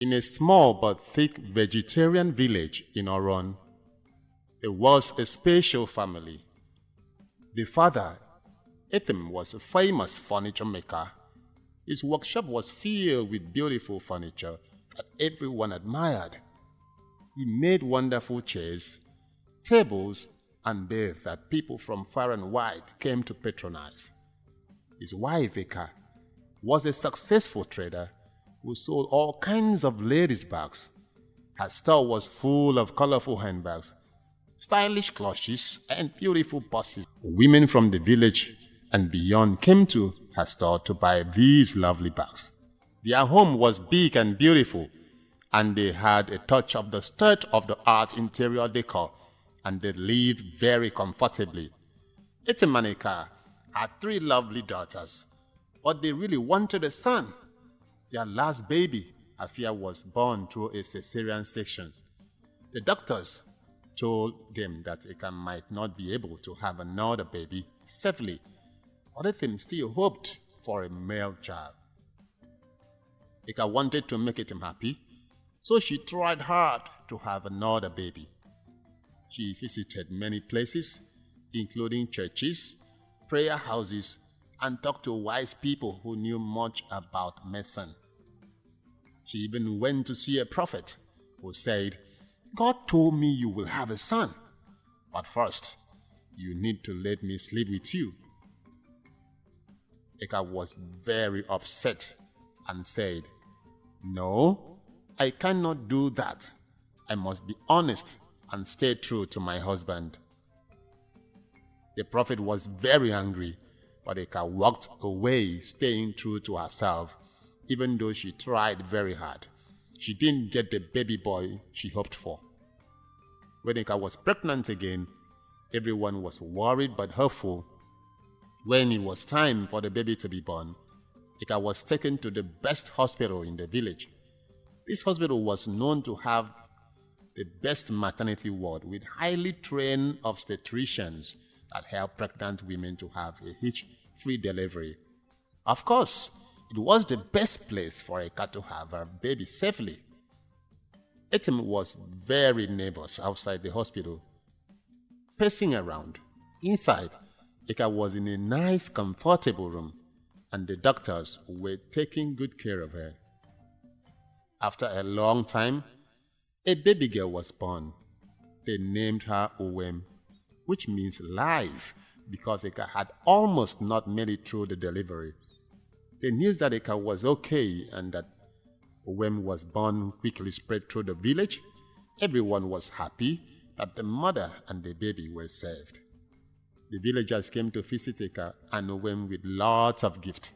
In a small but thick vegetarian village in Oron, there was a special family. The father, Etim, was a famous furniture maker. His workshop was filled with beautiful furniture that everyone admired. He made wonderful chairs, tables, and beds that people from far and wide came to patronize. His wife, Eka, was a successful trader who sold all kinds of ladies' bags. Her store was full of colorful handbags, stylish clutches, and beautiful purses. Women from the village and beyond came to her store to buy these lovely bags. Their home was big and beautiful, and they had a touch of the state-of-the-art interior decor, and they lived very comfortably. Etim and Eka had 3 lovely daughters, but they really wanted a son. Their last baby, Afia, was born through a cesarean section. The doctors told them that Eka might not be able to have another baby safely, but Etim still hoped for a male child. Eka wanted to make Etim happy, so she tried hard to have another baby. She visited many places, including churches, prayer houses, and talked to wise people who knew much about medicine. She even went to see a prophet who said, "God told me you will have a son, but first, you need to let me sleep with you." Eka was very upset and said, "No, I cannot do that. I must be honest and stay true to my husband." The prophet was very angry, but Eka walked away, staying true to herself. Even though she tried very hard, she didn't get the baby boy she hoped for. When Eka was pregnant again, everyone was worried but hopeful. When it was time for the baby to be born, Eka was taken to the best hospital in the village. This hospital was known to have the best maternity ward with highly trained obstetricians that help pregnant women to have a hitch-free delivery. Of course, it was the best place for Eka to have her baby safely. Etim was very nervous outside the hospital, pacing around. Inside, Eka was in a nice, comfortable room, and the doctors were taking good care of her. After a long time, a baby girl was born. They named her Uwem, which means life, because Eka had almost not made it through the delivery. The news that Eka was okay and that Uwem was born quickly spread through the village. Everyone was happy that the mother and the baby were saved. The villagers came to visit Eka and Uwem with lots of gifts.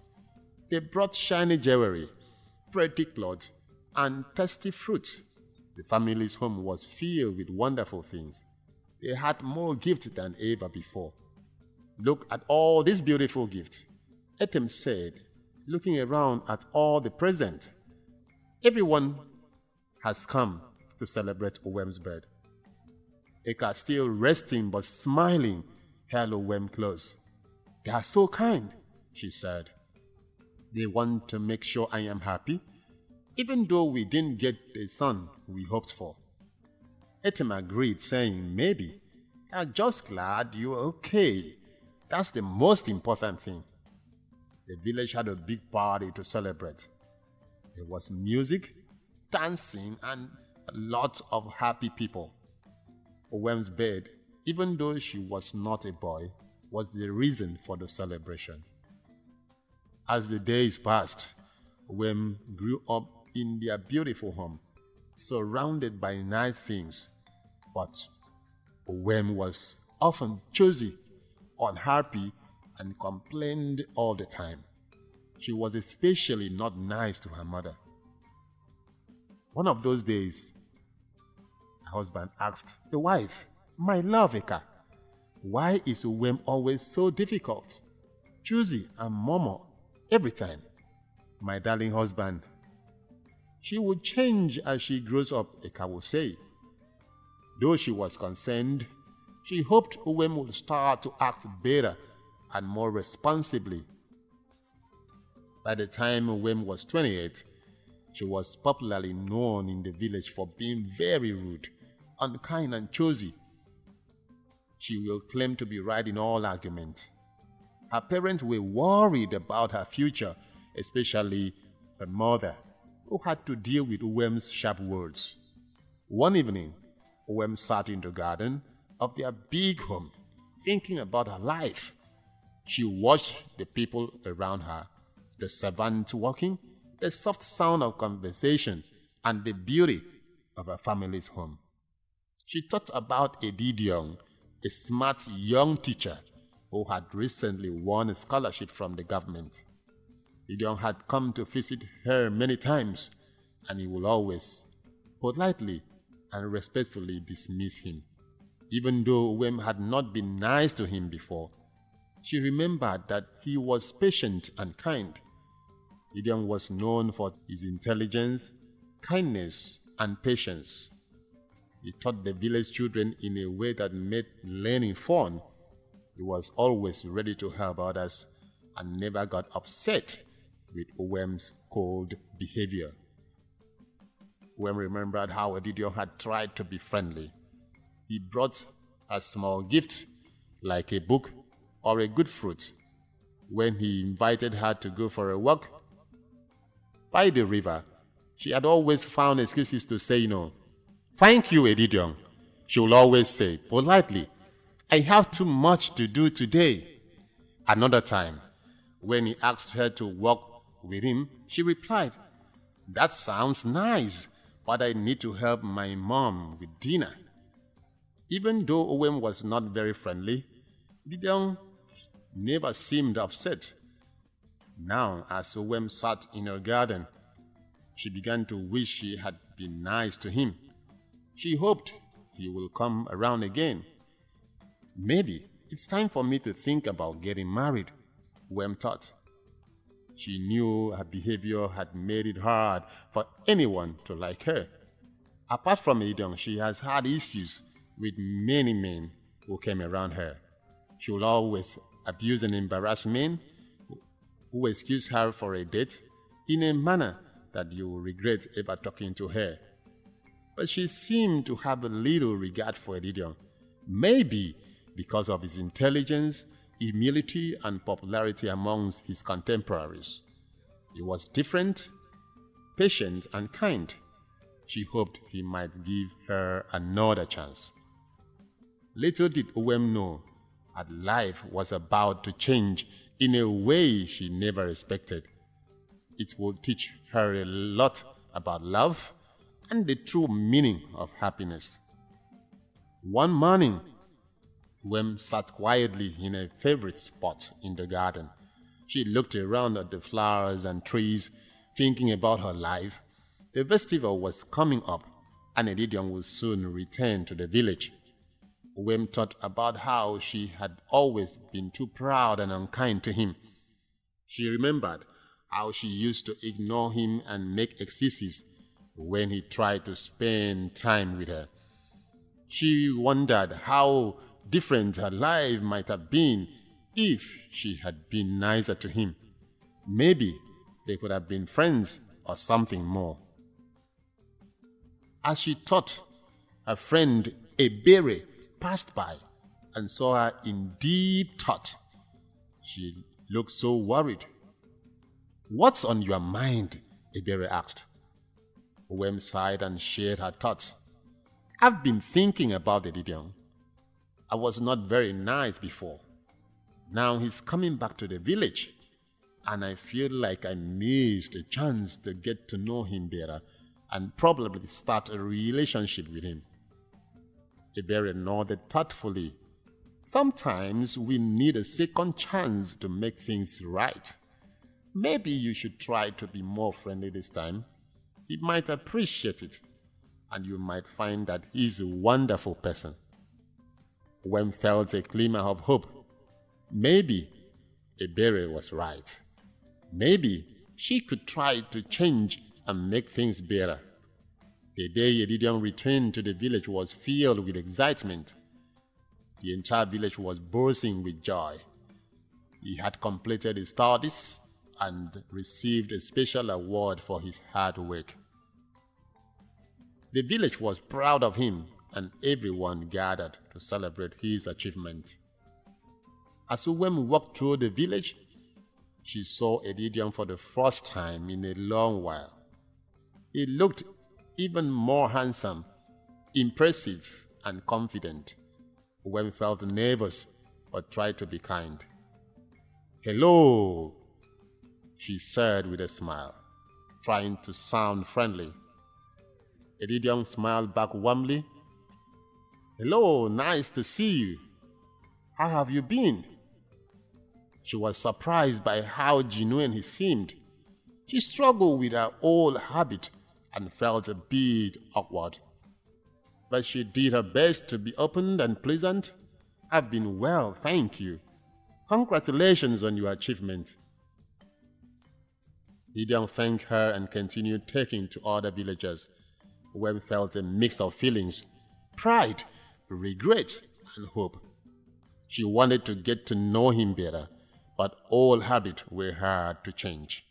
They brought shiny jewelry, pretty clothes, and tasty fruit. The family's home was filled with wonderful things. They had more gifts than ever before. "Look at all these beautiful gifts," Etim said, looking around at all the presents. "Everyone has come to celebrate Uwem's birth." Eka, still resting but smiling, held Uwem close. "They are so kind," she said. "They want to make sure I am happy, even though we didn't get the son we hoped for." Etim agreed, saying, "Maybe. I'm just glad you're okay. That's the most important thing." The village had a big party to celebrate. There was music, dancing, and a lot of happy people. Uwem's birth, even though she was not a boy, was the reason for the celebration. As the days passed, Uwem grew up in their beautiful home, surrounded by nice things. But Uwem was often choosy, unhappy, and complained all the time. She was especially not nice to her mother. One of those days, her husband asked the wife, "My love, Eka, why is Uwem always so difficult, choosy, and murmur every time?" "My darling husband, she will change as she grows up," Eka would say. Though she was concerned, she hoped Uwem would start to act better and more responsibly. By the time Uwem was 28, She was popularly known in the village for being very rude, unkind, and choosy. She will claim to be right in all arguments. Her parents were worried about her future, especially her mother, who had to deal with Uwem's sharp words. One evening, Uwem sat in the garden of their big home, thinking about her life. She watched the people around her, the servants walking, the soft sound of conversation, and the beauty of her family's home. She thought about Edidion, a smart young teacher who had recently won a scholarship from the government. Edidion had come to visit her many times, and he would always politely and respectfully dismiss him. Even though Uwem had not been nice to him before, she remembered that he was patient and kind. Edidion was known for his intelligence, kindness, and patience. He taught the village children in a way that made learning fun. He was always ready to help others and never got upset with Uwem's cold behavior. Uwem remembered how Edidion had tried to be friendly. He brought a small gift, like a book or a good fruit, when he invited her to go for a walk by the river. She had always found excuses to say no. "Thank you, Edidion," she would always say politely. "I have too much to do today." Another time, when he asked her to walk with him, she replied, "That sounds nice, but I need to help my mom with dinner." Even though Uwem was not very friendly, Edidion never seemed upset. Now, as Uwem sat in her garden, she began to wish she had been nice to him. She hoped he will come around again. "Maybe it's time for me to think about getting married," Uwem thought. She knew her behavior had made it hard for anyone to like her. Apart from Edidion, she has had issues with many men who came around her. She will always abuse and embarrass men who excuse her for a date in a manner that you will regret ever talking to her. But she seemed to have a little regard for Edidion, maybe because of his intelligence, humility, and popularity amongst his contemporaries. He was different, patient, and kind. She hoped he might give her another chance. Little did Uwem know that life was about to change in a way she never expected. It would teach her a lot about love and the true meaning of happiness. One morning, Uwem sat quietly in a favorite spot in the garden. She looked around at the flowers and trees, thinking about her life. The festival was coming up, and Edidion would soon return to the village. Uwem thought about how she had always been too proud and unkind to him. She remembered how she used to ignore him and make excuses when he tried to spend time with her. She wondered how different her life might have been if she had been nicer to him. Maybe they could have been friends or something more. As she thought, her friend Ebere passed by and saw her in deep thought. She looked so worried. "What's on your mind?" Ebere asked. Uwem sighed and shared her thoughts. "I've been thinking about Edidion. I was not very nice before. Now he's coming back to the village, and I feel like I missed a chance to get to know him better and probably start a relationship with him." Ebere nodded thoughtfully. "Sometimes we need a second chance to make things right. Maybe you should try to be more friendly this time. He might appreciate it, and you might find that he's a wonderful person." Uwem felt a glimmer of hope. Maybe Ebere was right. Maybe she could try to change and make things better. The day Edidion returned to the village was filled with excitement. The entire village was bursting with joy. He had completed his studies and received a special award for his hard work. The village was proud of him, and everyone gathered to celebrate his achievement. As Uwem walked through the village, she saw Etim for the first time in a long while. He looked even more handsome, impressive, and confident. Uwem felt nervous but tried to be kind. "Hello," she said with a smile, trying to sound friendly. Etim smiled back warmly. "Hello, nice to see you. How have you been?" She was surprised by how genuine he seemed. She struggled with her old habit and felt a bit awkward. But she did her best to be open and pleasant. "I've been well, thank you. Congratulations on your achievement." Etim thanked her and continued talking to other villagers. Uwem felt a mix of feelings: pride, regret, and hope. She wanted to get to know him better, but old habits were hard to change.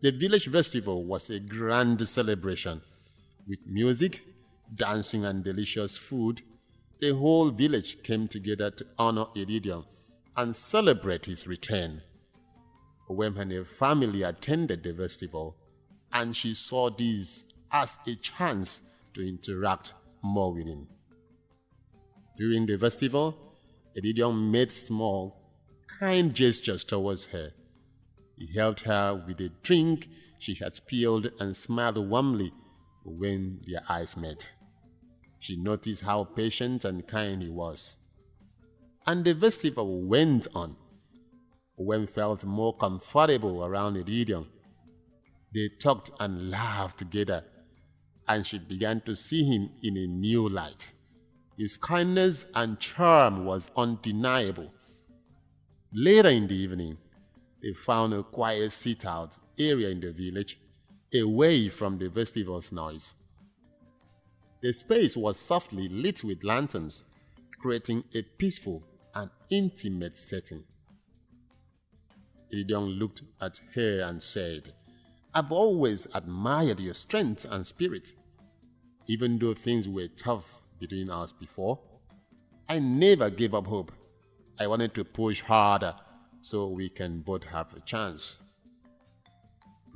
The village festival was a grand celebration. With music, dancing, and delicious food, the whole village came together to honor Etim and celebrate his return. Uwem and her family attended the festival, and she saw this as a chance to interact more with him. During the festival, Etim made small, kind gestures towards her. He helped her with a drink she had spilled and smiled warmly when their eyes met. She noticed how patient and kind he was. And the festival went on. Uwem felt more comfortable around Etim. They talked and laughed together, and she began to see him in a new light. His kindness and charm was undeniable. Later in the evening, they found a quiet sit-out area in the village, away from the festival's noise. The space was softly lit with lanterns, creating a peaceful and intimate setting. Etim looked at her and said, "I've always admired your strength and spirit. Even though things were tough between us before, I never gave up hope. I wanted to push harder so we can both have a chance."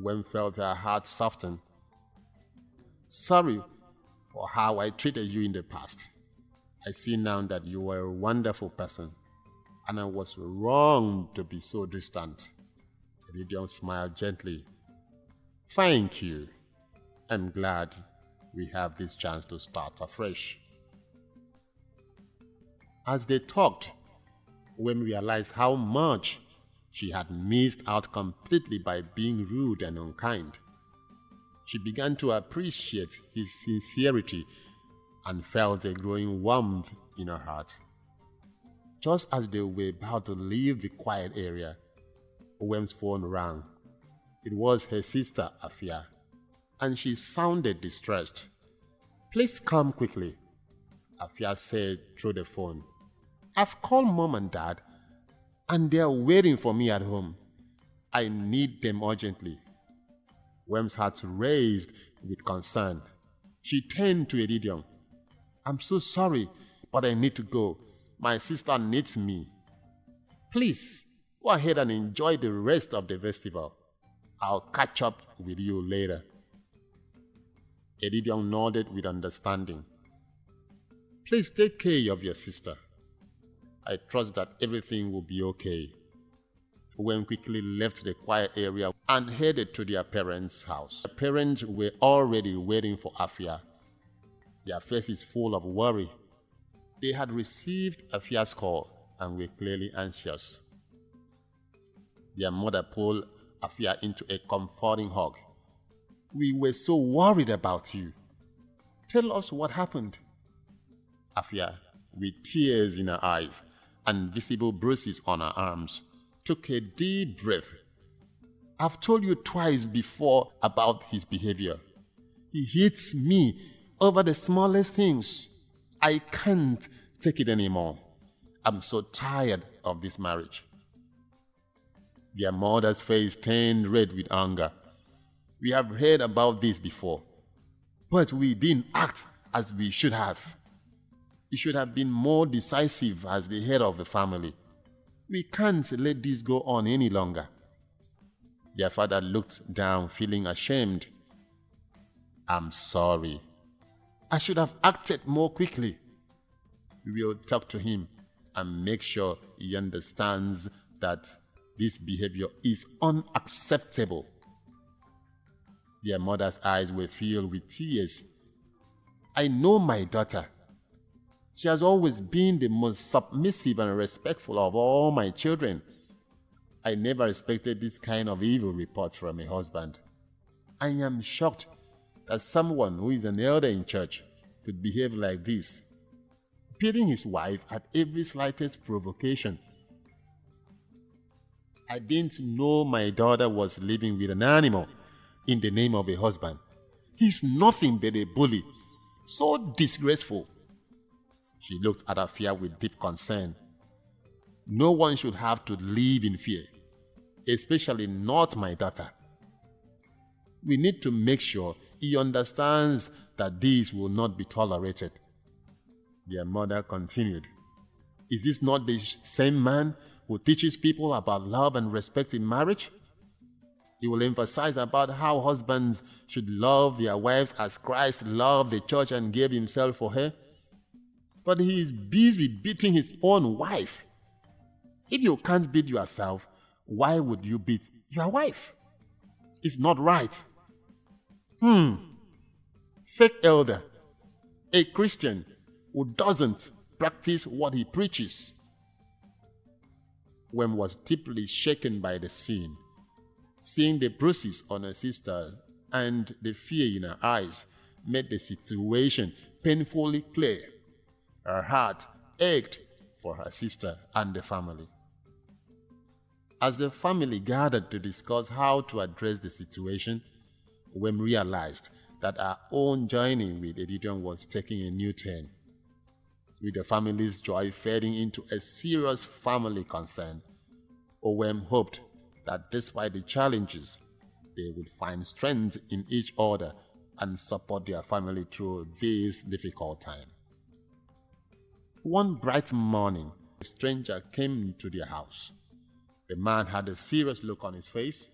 Uwem felt her heart soften. "Sorry for how I treated you in the past. I see now that you were a wonderful person, and I was wrong to be so distant." Etim smiled gently. "Thank you. I'm glad we have this chance to start afresh." As they talked, Uwem realized how much she had missed out completely by being rude and unkind. She began to appreciate his sincerity and felt a growing warmth in her heart. Just as they were about to leave the quiet area, Uwem's phone rang. It was her sister, Afia, and she sounded distressed. "Please come quickly," Afia said through the phone. "I've called Mom and Dad, and they're waiting for me at home. I need them urgently." Uwem's heart raised with concern. She turned to Etim. "I'm so sorry, but I need to go. My sister needs me. Please, go ahead and enjoy the rest of the festival. I'll catch up with you later." Etim nodded with understanding. "Please take care of your sister. I trust that everything will be okay." Uwem quickly left the quiet area and headed to their parents' house. Their parents were already waiting for Afia, their faces full of worry. They had received Afia's call and were clearly anxious. Their mother pulled Afia into a comforting hug. "We were so worried about you. Tell us what happened." Afia, with tears in her eyes and visible bruises on her arms, took a deep breath. "I've told you twice before about his behavior. He hits me over the smallest things. I can't take it anymore. I'm so tired of this marriage." Their mother's face turned red with anger. We have heard about this before, but we didn't act as we should have. We should have been more decisive as the head of the family. We can't let this go on any longer. Their father looked down, feeling ashamed. I'm sorry. I should have acted more quickly. We will talk to him and make sure he understands that this behavior is unacceptable. Their mother's eyes were filled with tears. I know my daughter. She has always been the most submissive and respectful of all my children. I never expected this kind of evil report from a husband. I am shocked that someone who is an elder in church could behave like this, beating his wife at every slightest provocation. I didn't know my daughter was living with an animal in the name of a husband. He's nothing but a bully. So disgraceful. She looked at Afia with deep concern. No one should have to live in fear, especially not my daughter. We need to make sure he understands that this will not be tolerated. Their mother continued. Is this not the same man who teaches people about love and respect in marriage? He will emphasize about how husbands should love their wives as Christ loved the church and gave himself for her. But he is busy beating his own wife. If you can't beat yourself, why would you beat your wife? It's not right. Fake elder, a Christian who doesn't practice what he preaches. Uwem was deeply shaken by the scene. Seeing the bruises on her sister and the fear in her eyes made the situation painfully clear. Her heart ached for her sister and the family. As the family gathered to discuss how to address the situation, Uwem realized that her own journey with Etim was taking a new turn. With the family's joy fading into a serious family concern, Uwem hoped that despite the challenges, they would find strength in each other and support their family through this difficult time. One bright morning, a stranger came to their house. The man had a serious look on his face,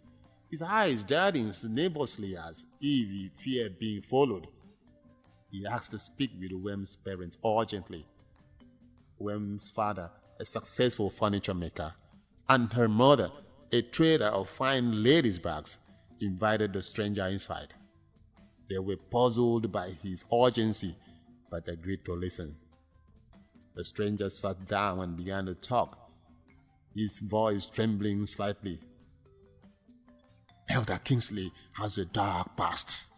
his eyes darting nervously as if he feared being followed. He asked to speak with Uwem's parents urgently. Uwem's father, a successful furniture maker, and her mother, a trader of fine ladies' bags, invited the stranger inside. They were puzzled by his urgency, but agreed to listen. The stranger sat down and began to talk, his voice trembling slightly. Elder Kingsley has a dark past.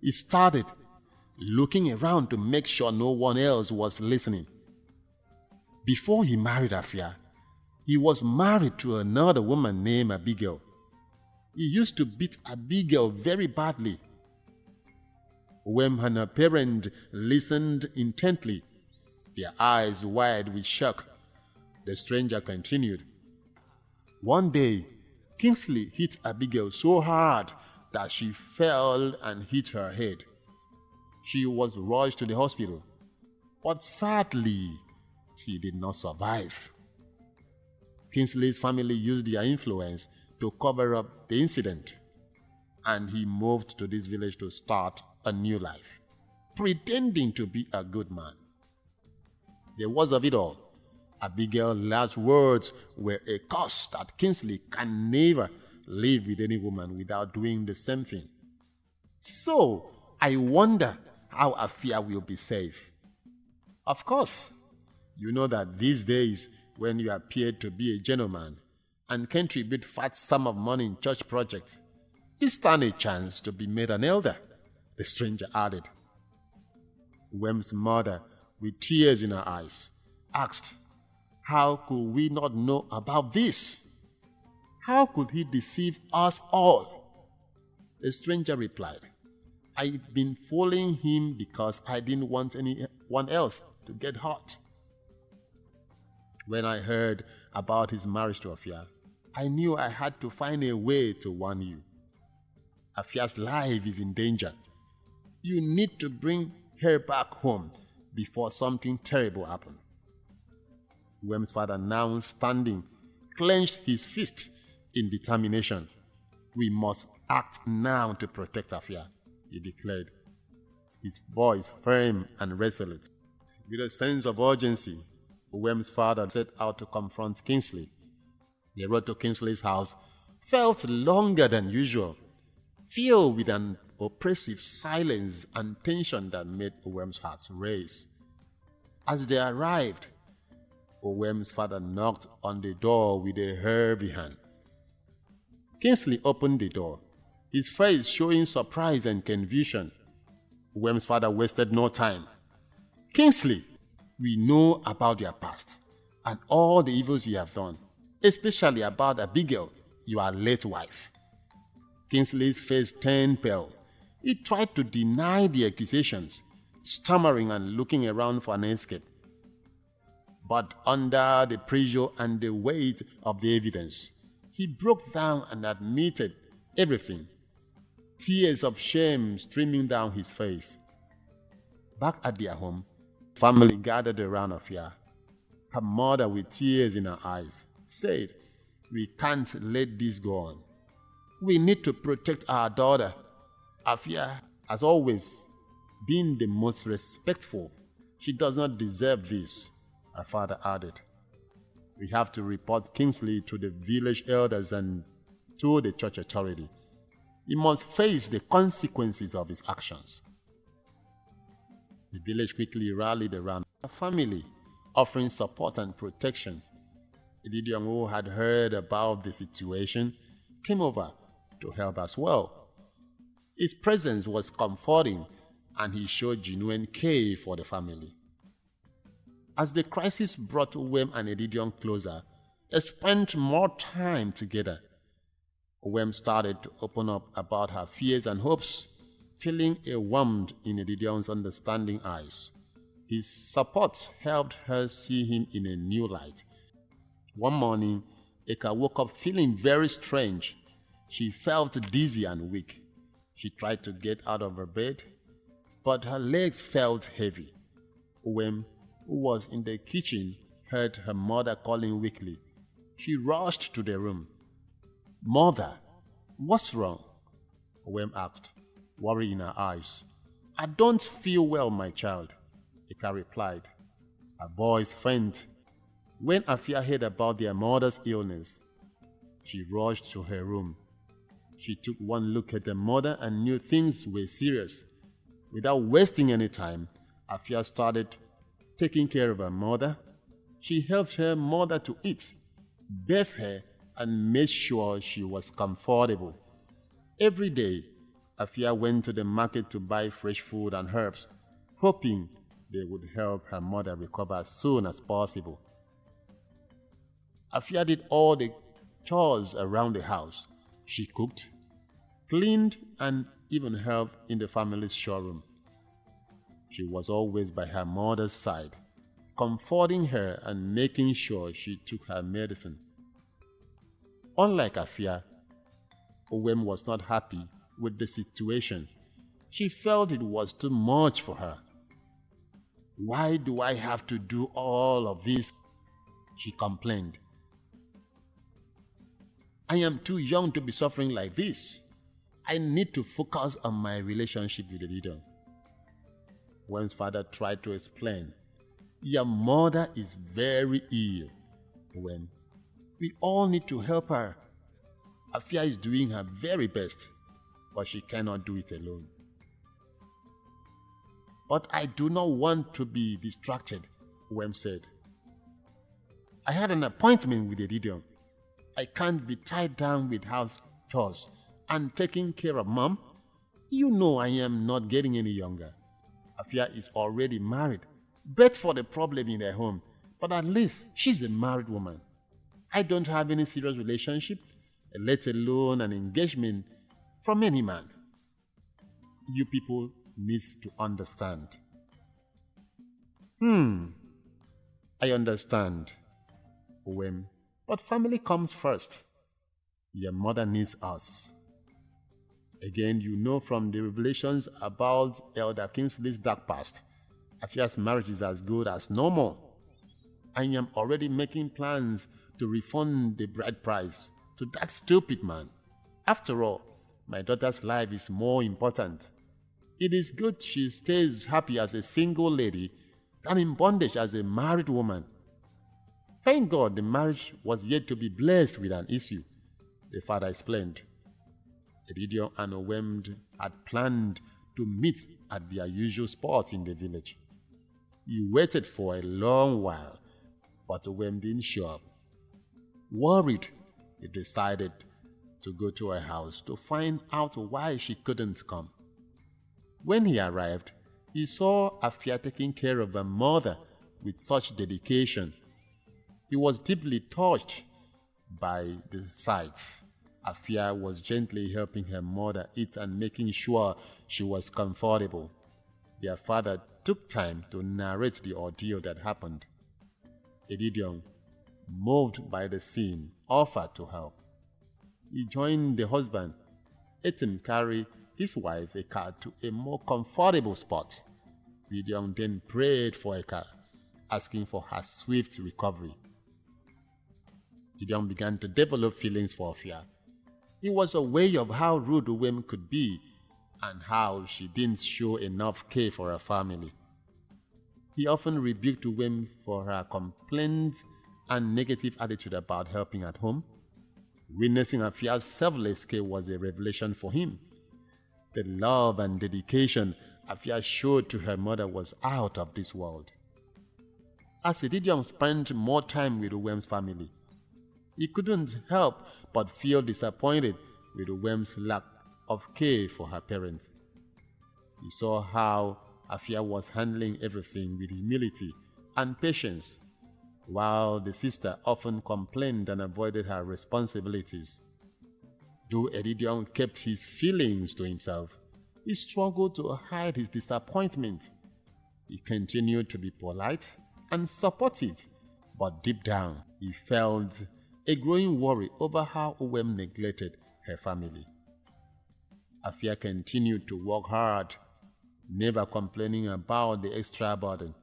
He started, looking around to make sure no one else was listening. Before he married Afia, he was married to another woman named Abigail. He used to beat Abigail very badly. Uwem and her parents listened intently, their eyes wide with shock. The stranger continued. One day, Kingsley hit Abigail so hard that she fell and hit her head. She was rushed to the hospital, but sadly, she did not survive. Kingsley's family used their influence to cover up the incident, and he moved to this village to start a new life, pretending to be a good man. The worst of it all, Abigail's last words were a curse that Kingsley can never live with any woman without doing the same thing. So, I wonder how Afia will be safe. Of course, you know that these days, when you appear to be a gentleman and contribute fat sum of money in church projects, you stand a chance to be made an elder, the stranger added. Uwem's mother, with tears in her eyes, asked, how could we not know about this? How could he deceive us all? The stranger replied, I've been following him because I didn't want anyone else to get hurt. When I heard about his marriage to Afia, I knew I had to find a way to warn you. Afia's life is in danger. You need to bring her back home before something terrible happens. Uwem's father, now standing, clenched his fist in determination. We must act now to protect Afia, he declared, his voice firm and resolute. With a sense of urgency, Uwem's father set out to confront Kingsley. The road to Kingsley's house felt longer than usual, filled with an oppressive silence and tension that made Uwem's heart race. As they arrived, Uwem's father knocked on the door with a heavy hand. Kingsley opened the door, his face showing surprise and confusion. Uwem's father wasted no time. Kingsley, we know about your past and all the evils you have done, especially about Abigail, your late wife. Kingsley's face turned pale. He tried to deny the accusations, stammering and looking around for an escape. But under the pressure and the weight of the evidence, he broke down and admitted everything, tears of shame streaming down his face. Back at their home, family gathered around Afia. Her mother, with tears in her eyes, said, "We can't let this go on. We need to protect our daughter. Afia has always been the most respectful. She does not deserve this," her father added. "We have to report Kingsley to the village elders and to the church authority. He must face the consequences of his actions." The village quickly rallied around her family, offering support and protection. Edidion, who had heard about the situation, came over to help as well. His presence was comforting, and he showed genuine care for the family. As the crisis brought Uwem and Edidion closer, they spent more time together. Uwem started to open up about her fears and hopes, feeling a warmth in Edidion's understanding eyes. His support helped her see him in a new light. One morning, Eka woke up feeling very strange. She felt dizzy and weak. She tried to get out of her bed, but her legs felt heavy. Uwem, who was in the kitchen, heard her mother calling weakly. She rushed to the room. "Mother, what's wrong?" Uwem asked, worry in her eyes. "I don't feel well, my child," Eka replied, her voice faint. When Afia heard about their mother's illness, she rushed to her room. She took one look at her mother and knew things were serious. Without wasting any time, Afia started taking care of her mother. She helped her mother to eat, bathed her, and made sure she was comfortable. Every day, Afia went to the market to buy fresh food and herbs, hoping they would help her mother recover as soon as possible. Afia did all the chores around the house. She cooked, cleaned, and even helped in the family's showroom. She was always by her mother's side, comforting her and making sure she took her medicine. Unlike Afia, Uwem was not happy with the situation. She felt it was too much for her. "Why do I have to do all of this?" she complained. "I am too young to be suffering like this. I need to focus on my relationship with the leader." Uwem's father tried to explain. "Your mother is very ill, Uwem. We all need to help her. Afia is doing her very best, but she cannot do it alone." "But I do not want to be distracted," Uwem said. "I had an appointment with the leader. I can't be tied down with house chores and taking care of Mom. You know I am not getting any younger. Afia is already married, but for the problem in their home, but at least she's a married woman. I don't have any serious relationship, let alone an engagement from any man. You people need to understand." I understand, Uwem, but family comes first," Your mother needs us. Again, you know from the revelations about Elder Kingsley's dark past, Afia's marriage is as good as normal. I am already making plans to refund the bride price to that stupid man. After all, my daughter's life is more important. It is good she stays happy as a single lady than in bondage as a married woman. Thank God the marriage was yet to be blessed with an issue, the father explained. Edim and Uwem had planned to meet at their usual spot in the village. He waited for a long while, but Uwem didn't show up. Worried, he decided to go to her house to find out why she couldn't come. When he arrived, he saw Afia taking care of her mother with such dedication. He was deeply touched by the sight. Afia was gently helping her mother eat and making sure she was comfortable. Their father took time to narrate the ordeal that happened. Edim, moved by the scene, offered to help. He joined the husband. Etim carried his wife a car to a more comfortable spot. Edim then prayed for a car, asking for her swift recovery. Edim began to develop feelings for Afia. It was a way of how rude Uwem could be and how she didn't show enough care for her family. He often rebuked Uwem for her complaints and negative attitude about helping at home. Witnessing Afia's selfless care was a revelation for him. The love and dedication Afia showed to her mother was out of this world. As Edim spent more time with Uwem's family, he couldn't help but feel disappointed with Uwem's lack of care for her parents. He saw how Afia was handling everything with humility and patience, while the sister often complained and avoided her responsibilities. Though Edim kept his feelings to himself, he struggled to hide his disappointment. He continued to be polite and supportive, but deep down he felt a growing worry over how Uwem neglected her family. Afia continued to work hard, never complaining about the extra burden.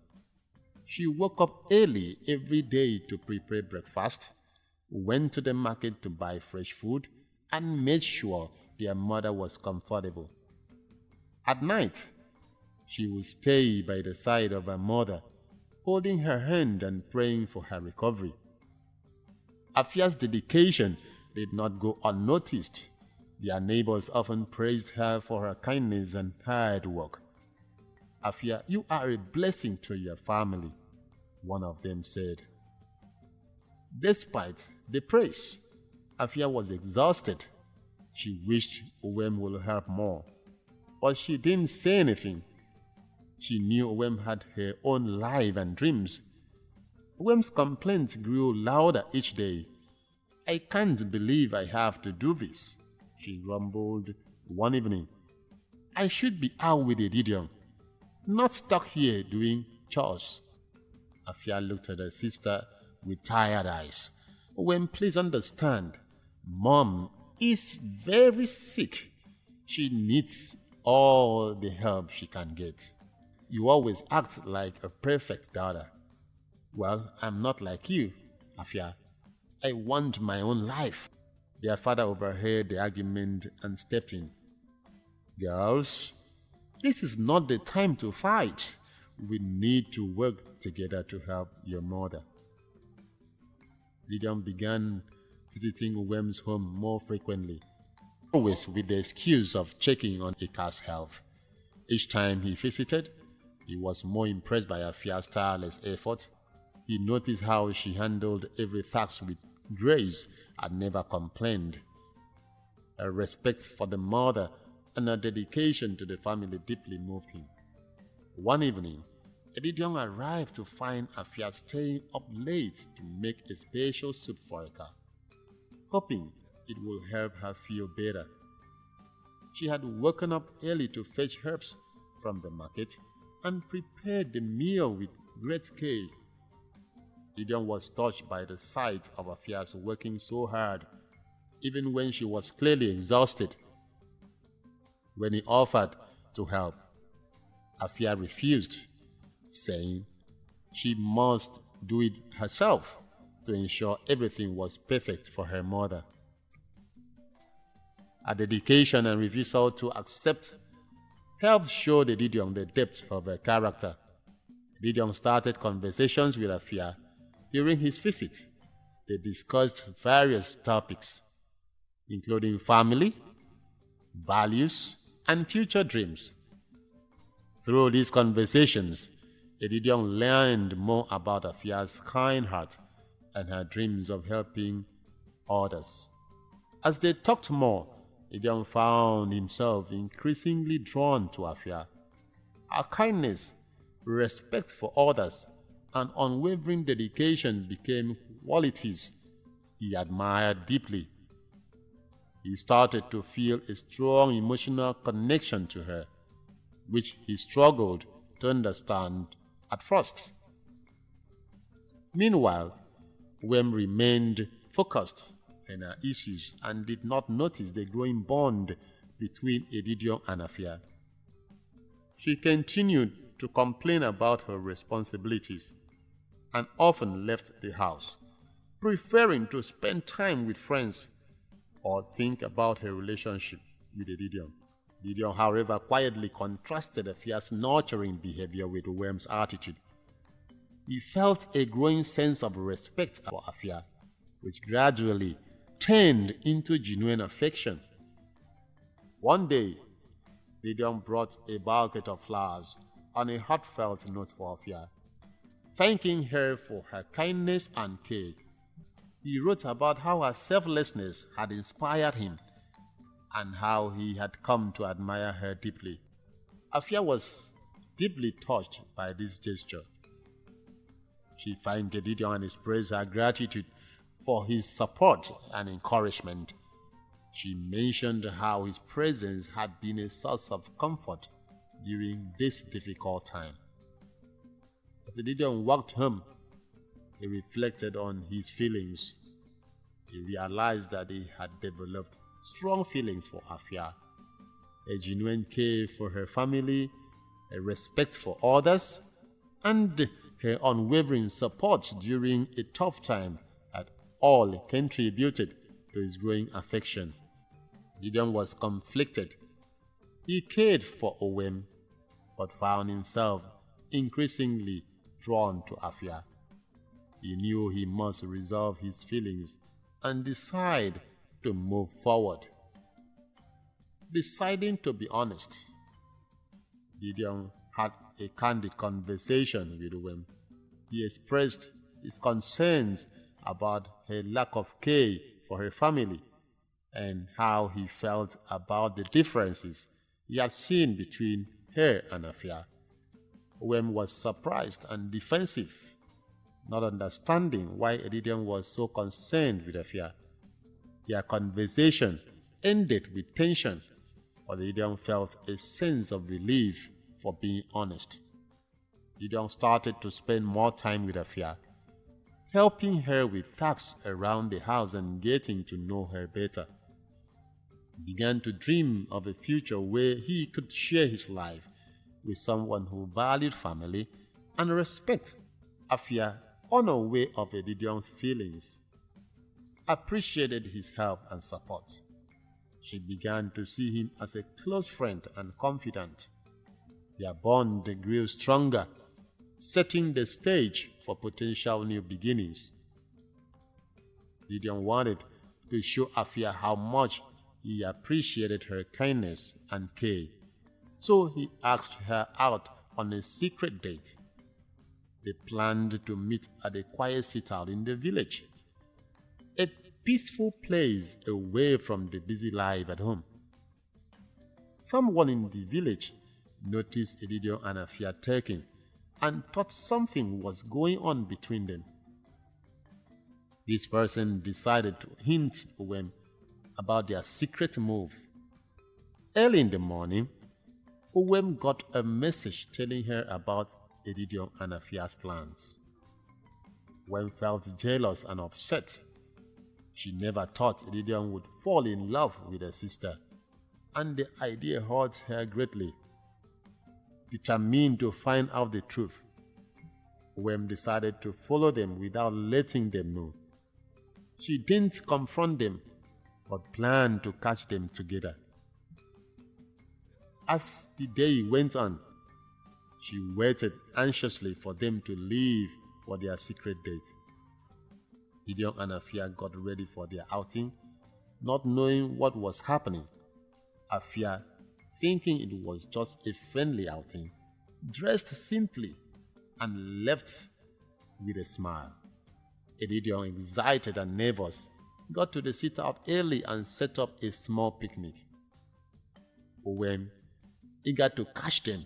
She woke up early every day to prepare breakfast, went to the market to buy fresh food, and made sure their mother was comfortable. At night, she would stay by the side of her mother, holding her hand and praying for her recovery. Afia's dedication did not go unnoticed. Their neighbors often praised her for her kindness and hard work. "Afia, you are a blessing to your family," one of them said. Despite the praise, Afia was exhausted. She wished Uwem would help more, but she didn't say anything. She knew Uwem had her own life and dreams. Uwem's complaints grew louder each day. "I can't believe I have to do this," she grumbled one evening. "I should be out with Edim, not stuck here doing chores." Afia looked at her sister with tired eyes. "Uwem, please understand. Mom is very sick. She needs all the help she can get. You always act like a perfect daughter." "Well, I'm not like you, Afia. I want my own life." Their father overheard the argument and stepped in. "Girls, this is not the time to fight. We need to work together to help your mother." Edim began visiting Uwem's home more frequently, always with the excuse of checking on Ika's health. Each time he visited, he was more impressed by Afia's tireless effort. He noticed how she handled every task with grace and never complained. Her respect for the mother and her dedication to the family deeply moved him. One evening, Edim arrived to find Afia staying up late to make a special soup for Ika, hoping it would help her feel better. She had woken up early to fetch herbs from the market and prepared the meal with great care. Edim was touched by the sight of Afia's working so hard. even when she was clearly exhausted. When he offered to help, Afia refused, saying she must do it herself to ensure everything was perfect for her mother. Her dedication and refusal to accept helped show the Edidion the depth of her character. Edidion started conversations with Afia during his visit. They discussed various topics, including family, values, and future dreams. Through these conversations, Edidion learned more about Afia's kind heart and her dreams of helping others. As they talked more, Edidion found himself increasingly drawn to Afia. Her kindness, respect for others, and unwavering dedication became qualities he admired deeply. He started to feel a strong emotional connection to her, which he struggled to understand at first. Meanwhile, Uwem remained focused on her issues and did not notice the growing bond between Edidion and Afia. She continued to complain about her responsibilities and often left the house, preferring to spend time with friends or think about her relationship with Edidion. Edidion, however, quietly contrasted Afia's nurturing behavior with Uwem's attitude. He felt a growing sense of respect for Afia, which gradually turned into genuine affection. One day, Edidion brought a bucket of flowers and a heartfelt note for Afia, thanking her for her kindness and care. He wrote about how her selflessness had inspired him and how he had come to admire her deeply. Afia was deeply touched by this gesture. She thanked Edidion and expressed her gratitude for his support and encouragement. She mentioned how his presence had been a source of comfort during this difficult time. As Edidion walked home, he reflected on his feelings. He realized that he had developed strong feelings for Afia, a genuine care for her family, a respect for others, and her unwavering support during a tough time had all contributed to his growing affection. Gideon was conflicted. He cared for Uwem, but found himself increasingly drawn to Afia. He knew he must resolve his feelings and decide to move forward. Deciding to be honest, Gideon had a candid conversation with Uwem. He expressed his concerns about her lack of care for her family and how he felt about the differences he had seen between her and Afia. Uwem was surprised and defensive, not understanding why Edidion was so concerned with Afia. Their conversation ended with tension, but Edidion felt a sense of relief for being honest. Edidion started to spend more time with Afia, helping her with tasks around the house and getting to know her better. He began to dream of a future where he could share his life with someone who valued family and respect. Afia, unaware of Edidion's feelings, appreciated his help and support. She began to see him as a close friend and confidant. Their bond grew stronger, setting the stage for potential new beginnings. Edidion wanted to show Afia how much he appreciated her kindness and care, so he asked her out on a secret date. They planned to meet at a quiet sit-out in the village, a peaceful place away from the busy life at home. Someone in the village noticed Edidion and Afia talking and thought something was going on between them. This person decided to hint Uwem about their secret move. Early in the morning, Uwem got a message telling her about Edidion and Afia's plans. Uwem felt jealous and upset. She never thought Etim would fall in love with her sister, and the idea hurt her greatly. Determined to find out the truth, Uwem decided to follow them without letting them know. She didn't confront them, but planned to catch them together. As the day went on, she waited anxiously for them to leave for their secret date. Etim and Afia got ready for their outing, not knowing what was happening. Afia, thinking it was just a friendly outing, dressed simply and left with a smile. Etim, excited and nervous, got to the sit-out early and set up a small picnic. Uwem, eager to catch them,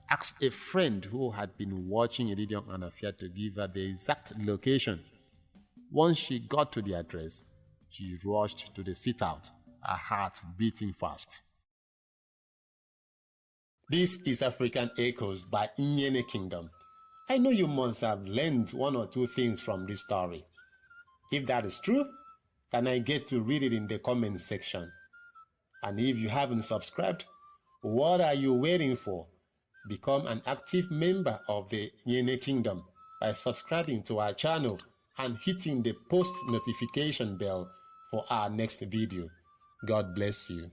asked a friend who had been watching Etim and Afia to give her the exact location. Once she got to the address, she rushed to the sit-out, her heart beating fast. This is African Echoes by Nyene Kingdom. I know you must have learned one or two things from this story. If that is true, can I get to read it in the comment section? And if you haven't subscribed, what are you waiting for? Become an active member of the Nyene Kingdom by subscribing to our channel and hitting the post notification bell for our next video. God bless you.